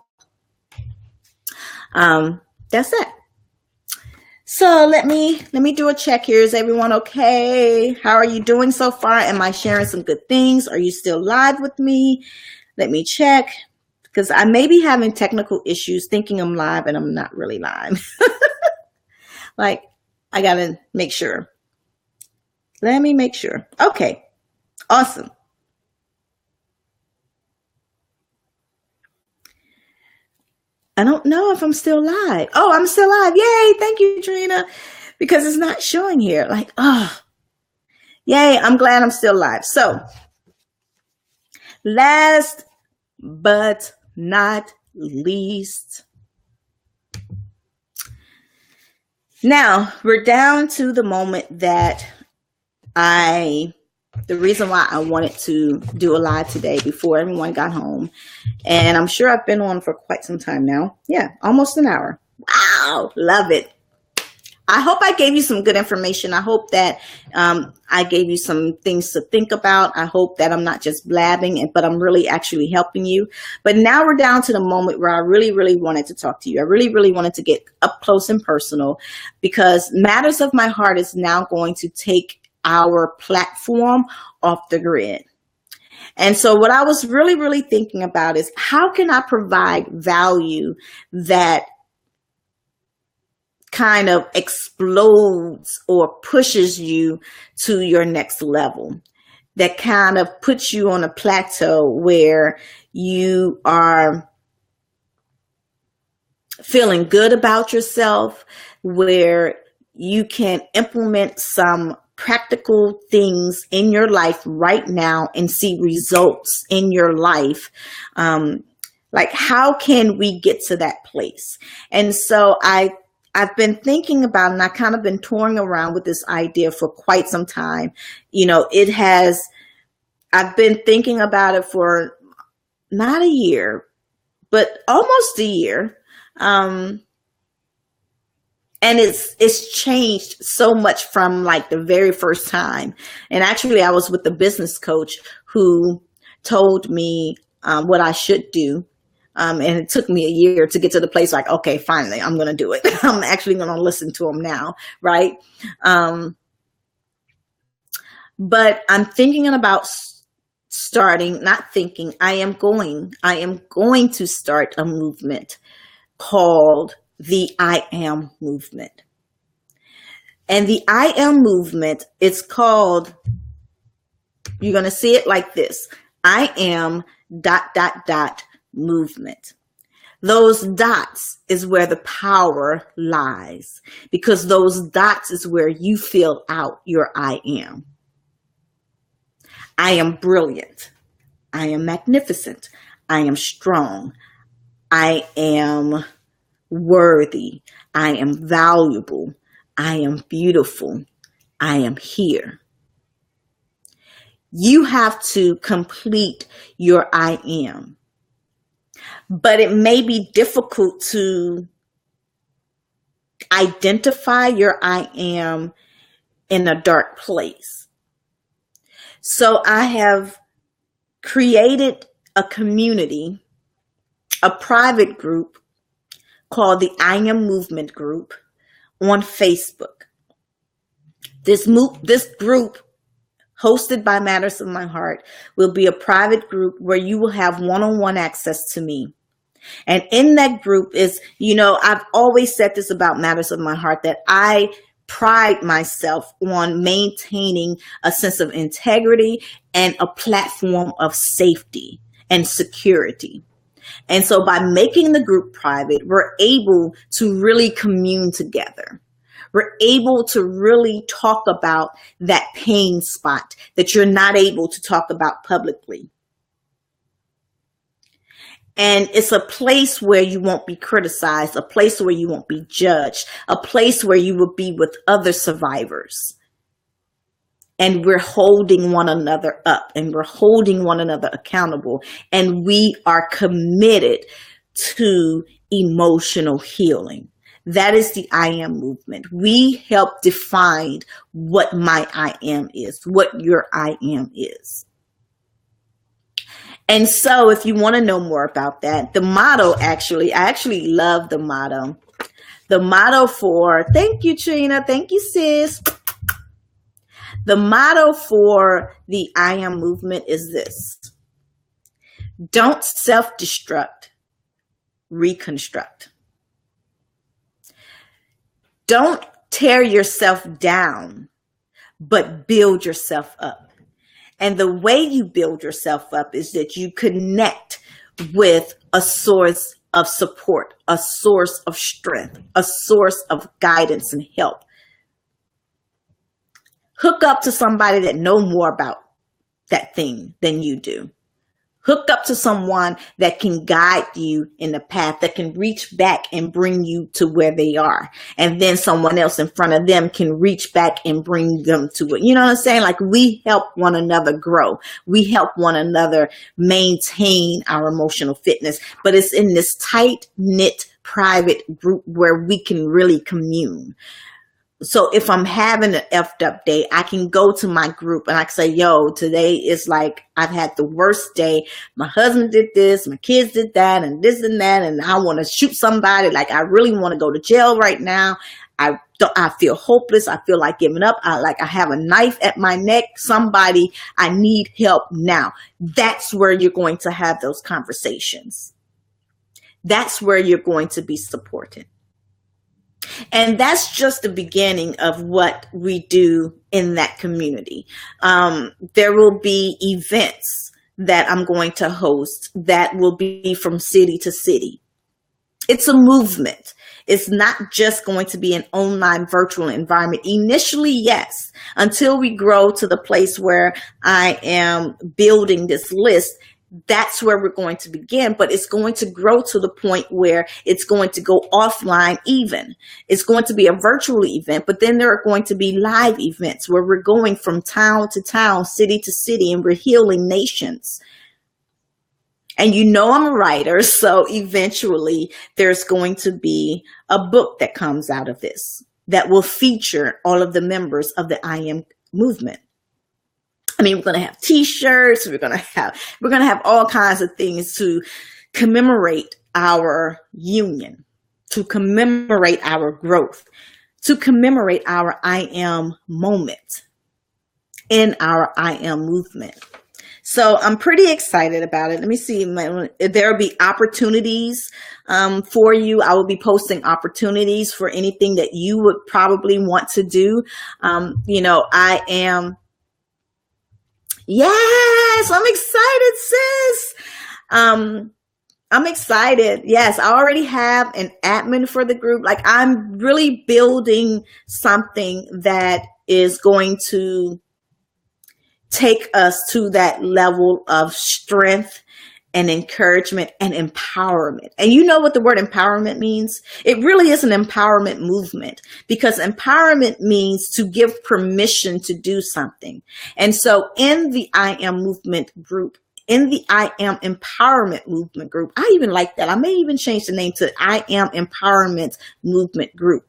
that's it. So let me do a check here. Is everyone okay? How are you doing so far? Am I sharing some good things? Are you still live with me? Let me check, because I may be having technical issues thinking I'm live and I'm not really live. Like, I got to make sure. Let me make sure. Okay. Awesome. I don't know if I'm still live. Oh, I'm still live. Yay. Thank you, Trina. Because it's not showing here. Like, oh, yay. I'm glad I'm still live. So last but not least, now we're down to the moment that the reason why I wanted to do a live today before everyone got home. And I'm sure I've been on for quite some time now. Yeah, almost an hour. Wow, love it. I hope I gave you some good information. I hope that I gave you some things to think about. I hope that I'm not just blabbing, but I'm really actually helping you. But now we're down to the moment where I really, really wanted to talk to you. I really, really wanted to get up close and personal, because Matters of My Heart is now going to take our platform off the grid. And so what I was really thinking about is, how can I provide value that kind of explodes or pushes you to your next level, that kind of puts you on a plateau where you are feeling good about yourself, where you can implement some practical things in your life right now and see results in your life. Like, how can we get to that place? And so I've been thinking about, and I kind of been touring around with this idea for quite some time. I've been thinking about it for not a year, but almost a year. And it's changed so much from like the very first time. And actually, I was with the business coach who told me what I should do. And it took me a year to get to the place like, okay, finally, I'm going to do it. I'm actually going to listen to him now. Right. But I'm thinking about I am going to start a movement called the I Am Movement. And the I Am Movement, it's called, you're going to see it like this: I am ... movement. Those dots is where the power lies, because those dots is where you fill out your I am. I am brilliant. I am magnificent. I am strong. I am worthy. I am valuable. I am beautiful. I am here. You have to complete your I am. But it may be difficult to identify your I am in a dark place. So I have created a community, a private group called the I Am Movement Group on Facebook. This group, hosted by Matters of My Heart, will be a private group where you will have one-on-one access to me. And in that group is, I've always said this about Matters of My Heart, that I pride myself on maintaining a sense of integrity and a platform of safety and security. And so by making the group private, we're able to really commune together. We're able to really talk about that pain spot that you're not able to talk about publicly. And it's a place where you won't be criticized, a place where you won't be judged, a place where you will be with other survivors. And we're holding one another up, and we're holding one another accountable. And we are committed to emotional healing. That is the I Am movement. We help define what my I am is, what your I am is. And so if you want to know more about that, the motto, I actually love the motto. The motto thank you, Trina. Thank you, sis. The motto for the I Am movement is this: don't self-destruct, reconstruct. Don't tear yourself down, but build yourself up. And the way you build yourself up is that you connect with a source of support, a source of strength, a source of guidance and help. Hook up to somebody that knows more about that thing than you do. Hook up to someone that can guide you in the path, that can reach back and bring you to where they are. And then someone else in front of them can reach back and bring them to it. You know what I'm saying? Like, we help one another grow. We help one another maintain our emotional fitness. But it's in this tight-knit private group where we can really commune. So if I'm having an effed up day, I can go to my group and I can say, yo, today is like, I've had the worst day. My husband did this, my kids did that, and this and that, and I want to shoot somebody. Like, I really want to go to jail right now. I feel hopeless. I feel like giving up. I have a knife at my neck. Somebody, I need help now. That's where you're going to have those conversations. That's where you're going to be supported. And that's just the beginning of what we do in that community. There will be events that I'm going to host that will be from city to city. It's a movement. It's not just going to be an online virtual environment. Initially, yes, until we grow to the place where I am building this list, that's where we're going to begin, but it's going to grow to the point where it's going to go offline even. It's going to be a virtual event, but then there are going to be live events where we're going from town to town, city to city, and we're healing nations. And you know I'm a writer, so eventually there's going to be a book that comes out of this that will feature all of the members of the I Am movement. I mean, we're going to have t-shirts, we're going to have all kinds of things to commemorate our union, to commemorate our growth, to commemorate our I Am moment in our I Am movement. So I'm pretty excited about it. Let me see. There will be opportunities for you. I will be posting opportunities for anything that you would probably want to do. I am. Yes, I'm excited, sis. I'm excited. Yes, I already have an admin for the group. Like, I'm really building something that is going to take us to that level of strength and encouragement and empowerment. And you know what the word empowerment means? It really is an empowerment movement, because empowerment means to give permission to do something. And so in the I Am movement group, in the I Am Empowerment movement group, I even like that. I may even change the name to I Am Empowerment movement group.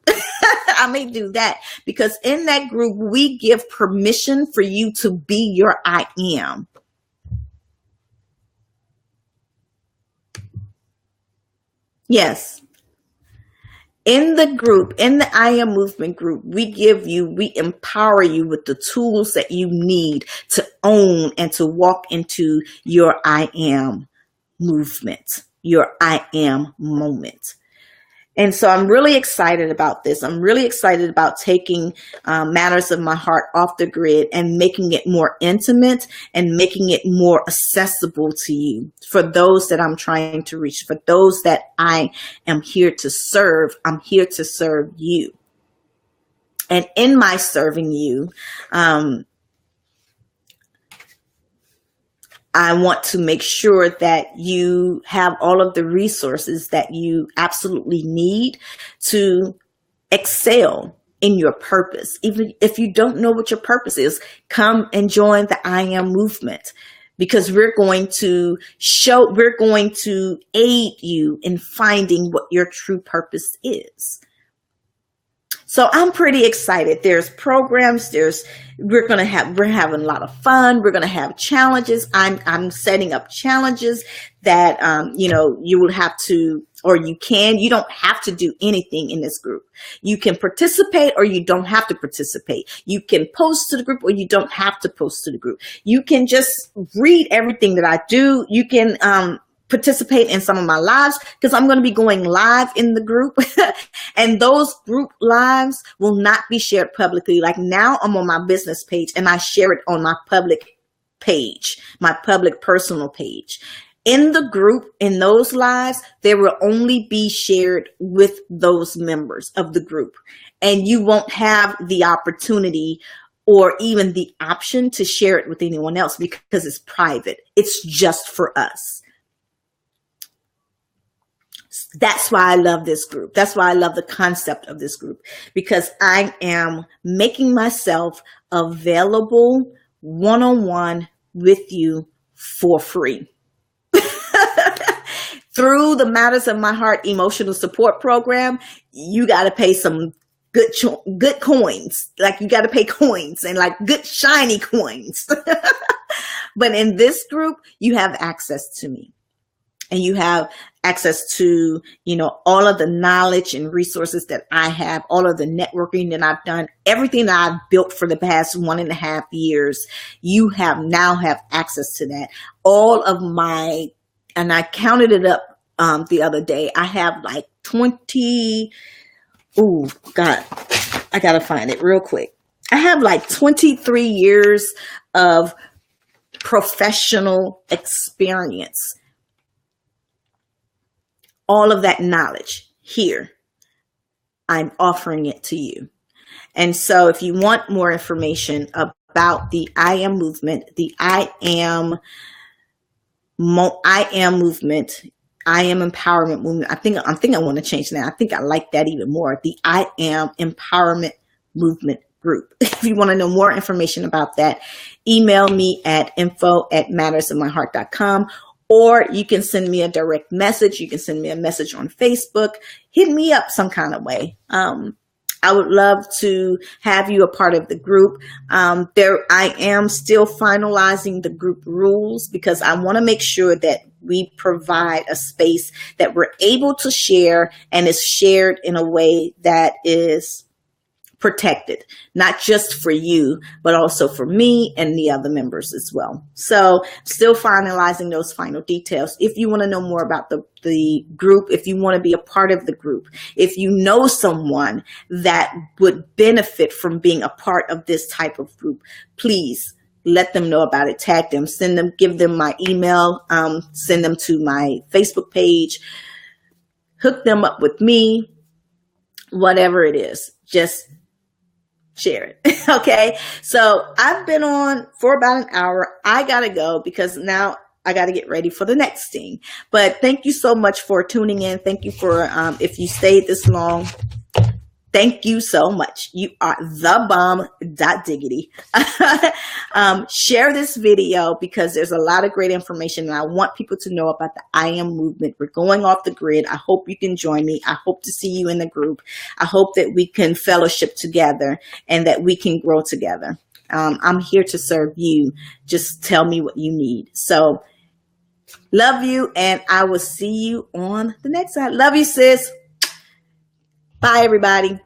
I may do that, because in that group, we give permission for you to be your I am. Yes. In the group, in the I Am movement group, we empower you with the tools that you need to own and to walk into your I Am movement, your I Am moment. And so I'm really excited about this. I'm really excited about taking matters of my heart off the grid and making it more intimate and making it more accessible to you, for those that I'm trying to reach, for those that I am here to serve. I'm here to serve you. And in my serving you, I want to make sure that you have all of the resources that you absolutely need to excel in your purpose. Even if you don't know what your purpose is, come and join the I Am movement, because we're going to aid you in finding what your true purpose is. So I'm pretty excited. There's programs, we're having a lot of fun. We're going to have challenges. I'm setting up challenges that, you will have to, or you don't have to do anything in this group. You can participate or you don't have to participate. You can post to the group or you don't have to post to the group. You can just read everything that I do. You can, participate in some of my lives, because I'm going to be going live in the group and those group lives will not be shared publicly. Like, now I'm on my business page and I share it on my public page, my public personal page. In the group, in those lives, they will only be shared with those members of the group, and you won't have the opportunity or even the option to share it with anyone else, because it's private. It's just for us. That's why I love this group. That's why I love the concept of this group, because I am making myself available one-on-one with you for free. Through the Matters of My Heart emotional support program, you got to pay some good coins. Like, you got to pay coins, and like good shiny coins. But in this group, you have access to me. and you have access to, all of the knowledge and resources that I have, all of the networking that I've done, everything that I've built for the past 1.5 years. You now have access to that. All of my, and I counted it up the other day. I have like 20. Oh God, I gotta find it real quick. I have like 23 years of professional experience. All of that knowledge here, I'm offering it to you. And so if you want more information about the I Am movement, the I Am movement, I Am empowerment movement. I think I want to change that. I think I like that even more. The I Am empowerment movement group. If you want to know more information about that, email me at info@mattersofmyheart.com, or you can send me a direct message. You can send me a message on Facebook. Hit me up some kind of way. I would love to have you a part of the group. I am still finalizing the group rules because I want to make sure that we provide a space that we're able to share and is shared in a way that is protected, not just for you, but also for me and the other members as well. So still finalizing those final details. If you want to know more about the group, if you want to be a part of the group, if you know someone that would benefit from being a part of this type of group, please let them know about it. Tag them, send them, give them my email, send them to my Facebook page, hook them up with me, whatever it is, just share it. Okay. So I've been on for about an hour. I got to go because now I got to get ready for the next thing. But thank you so much for tuning in. Thank you for, if you stayed this long, thank you so much. You are the bomb. Diggity. Share this video because there's a lot of great information and I want people to know about the I Am movement. We're going off the grid. I hope you can join me. I hope to see you in the group. I hope that we can fellowship together and that we can grow together. I'm here to serve you. Just tell me what you need. So love you and I will see you on the next side. Love you, sis. Bye, everybody.